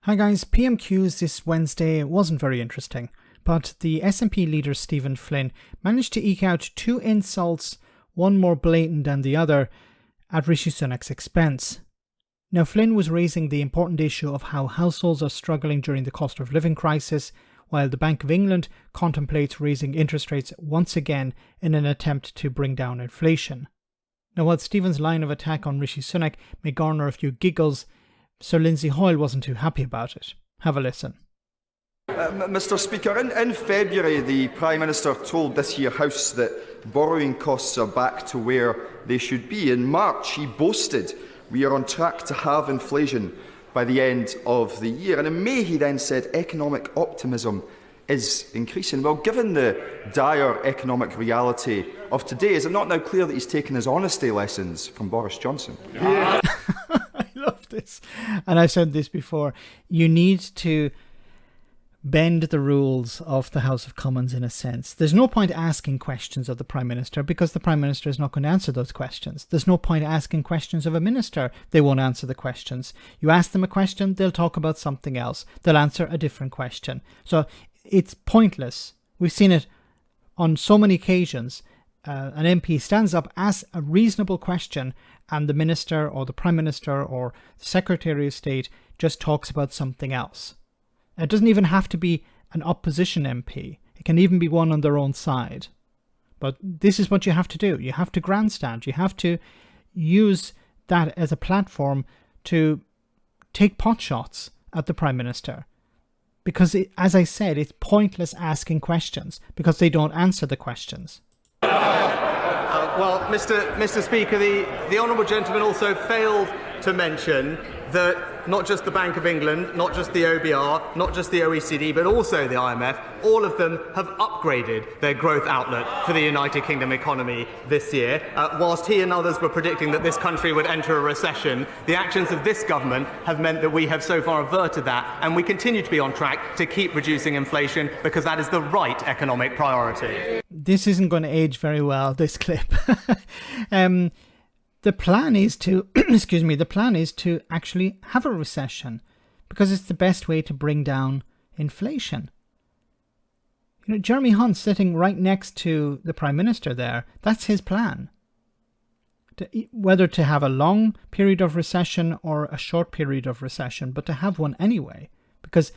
Hi guys, PMQs this Wednesday wasn't very interesting, but the SNP Leader Stephen Flynn managed to eke out two insults, one more blatant than the other, at Rishi Sunak's expense. Now Flynn was raising the important issue of how households are struggling during the cost of living crisis, while the Bank of England contemplates raising interest rates once again in an attempt to bring down inflation. Now while Stephen's line of attack on Rishi Sunak may garner a few giggles, Sir Lindsay Hoyle wasn't too happy about it. Have a listen. Mr Speaker, in February the Prime Minister told this here House that borrowing costs are back to where they should be. In March he boasted we are on track to halve inflation by the end of the year. And in May he then said economic optimism is increasing. Well, given the dire economic reality of today, is it not now clear that he's taken his honesty lessons from Boris Johnson? Yeah. I love this. And I said this before. You need to bend the rules of the House of Commons in a sense. There's no point asking questions of the Prime Minister because the Prime Minister is not going to answer those questions. There's no point asking questions of a minister. They won't answer the questions. You ask them a question, they'll talk about something else. They'll answer a different question. So it's pointless. We've seen it on so many occasions. An MP stands up, asks a reasonable question, and the Minister or the Prime Minister or the Secretary of State just talks about something else. It doesn't even have to be an opposition MP. It can even be one on their own side. But this is what you have to do. You have to grandstand. You have to use that as a platform to take potshots at the Prime Minister. Because, as I said, it's pointless asking questions because they don't answer the questions. Well, Mr. Speaker, the honourable gentleman also failed to mention that not just the Bank of England, not just the OBR, not just the OECD, but also the IMF, all of them have upgraded their growth outlook for the United Kingdom economy this year. Whilst he and others were predicting that this country would enter a recession, the actions of this government have meant that we have so far averted that, and we continue to be on track to keep reducing inflation because that is the right economic priority. This isn't going to age very well, this clip. The plan is to, the plan is to actually have a recession because it's the best way to bring down inflation. You know, Jeremy Hunt sitting right next to the Prime Minister there, that's his plan. Whether to have a long period of recession or a short period of recession, but to have one anyway, because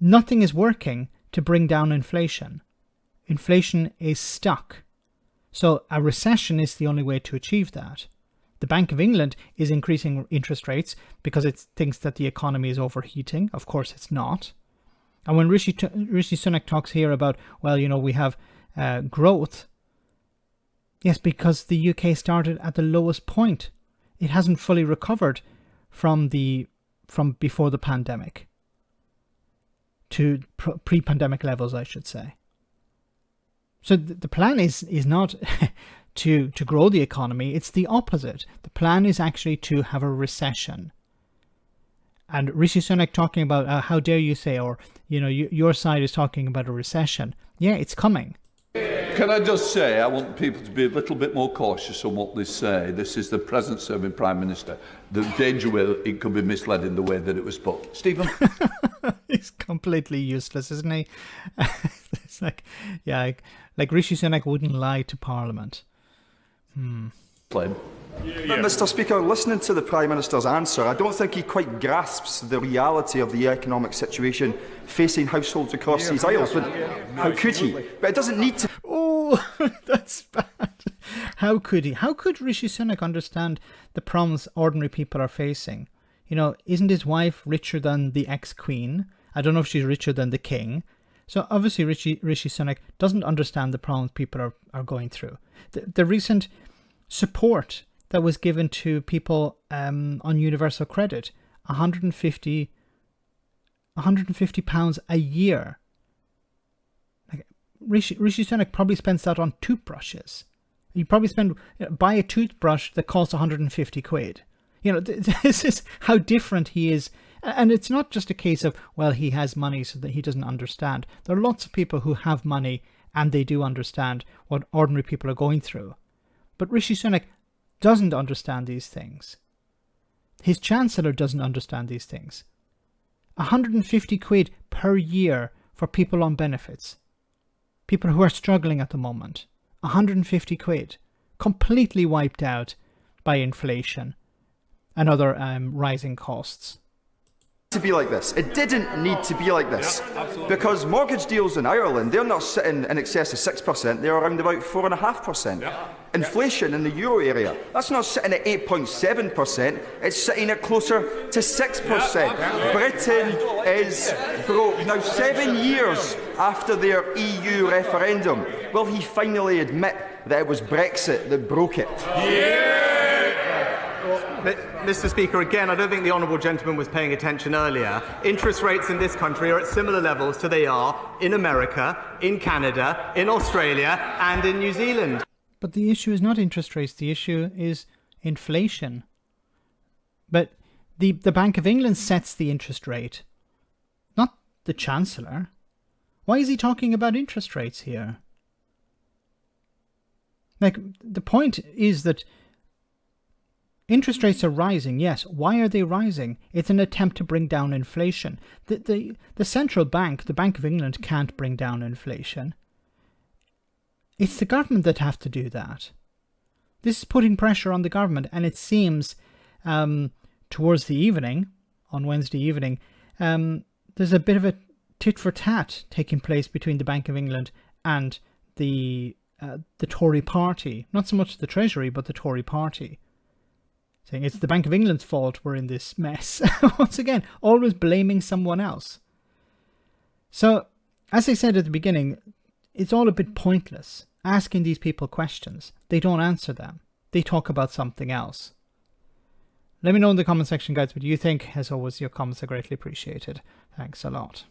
nothing is working to bring down inflation. Inflation is stuck. So a recession is the only way to achieve that. The Bank of England is increasing interest rates because it thinks that the economy is overheating. Of course it's not. And when Rishi Sunak talks here about, well, you know, we have growth. Yes, because the UK started at the lowest point. It hasn't fully recovered from before the pandemic to pre-pandemic levels, I should say. So the plan is not to grow the economy. It's the opposite. The plan is actually to have a recession. And Rishi Sunak talking about how dare you say, or you know, your side is talking about a recession. Yeah, it's coming. Can I just say, I want people to be a little bit more cautious on what they say. This is the present serving Prime Minister. The danger will, it could be misled in the way that it was put. Stephen? He's completely useless, isn't he? It's like, yeah, like Rishi Sunak wouldn't lie to Parliament. Mr Speaker, listening to the Prime Minister's answer, I don't think he quite grasps the reality of the economic situation facing households across these aisles. But how could he? But it doesn't need to... Oh, that's bad. How could he? How could Rishi Sunak understand the problems ordinary people are facing? You know, isn't his wife richer than the ex-queen? I don't know if she's richer than the king. So obviously Rishi Sunak doesn't understand the problems people are going through. The recent support that was given to people on universal credit, £150 a year. Like, Rishi Sunak probably spends that on toothbrushes. You probably buy a toothbrush that costs 150 quid. You know, this is how different he is. And it's not just a case of, well, he has money so that he doesn't understand. There are lots of people who have money and they do understand what ordinary people are going through. But Rishi Sunak doesn't understand these things. His Chancellor doesn't understand these things. 150 quid per year for people on benefits. People who are struggling at the moment. 150 quid. Completely wiped out by inflation and other rising costs. To be like this. It didn't need to be like this. Because mortgage deals in Ireland, they're not sitting in excess of 6%, they're around about 4.5%. Inflation in the euro area, that's not sitting at 8.7%, it's sitting at closer to 6%. Britain is broke. Now, 7 years after their EU referendum, will he finally admit that it was Brexit that broke it? Mr. Speaker, again, I don't think the honourable gentleman was paying attention earlier. Interest rates in this country are at similar levels to they are in America, in Canada, in Australia and in New Zealand. But the issue is not interest rates, the issue is inflation. But the Bank of England sets the interest rate, not the Chancellor. Why is he talking about interest rates here? Like, the point is that interest rates are rising, yes. Why are they rising? It's an attempt to bring down inflation. The central bank, the Bank of England, can't bring down inflation. It's the government that have to do that. This is putting pressure on the government, and it seems towards the evening, on Wednesday evening, there's a bit of a tit for tat taking place between the Bank of England and the Tory party. Not so much the Treasury, but the Tory party. Saying it's the Bank of England's fault we're in this mess. Once again, always blaming someone else. So, as I said at the beginning, it's all a bit pointless asking these people questions. They don't answer them. They talk about something else. Let me know in the comment section, guys, what you think. As always, your comments are greatly appreciated. Thanks a lot.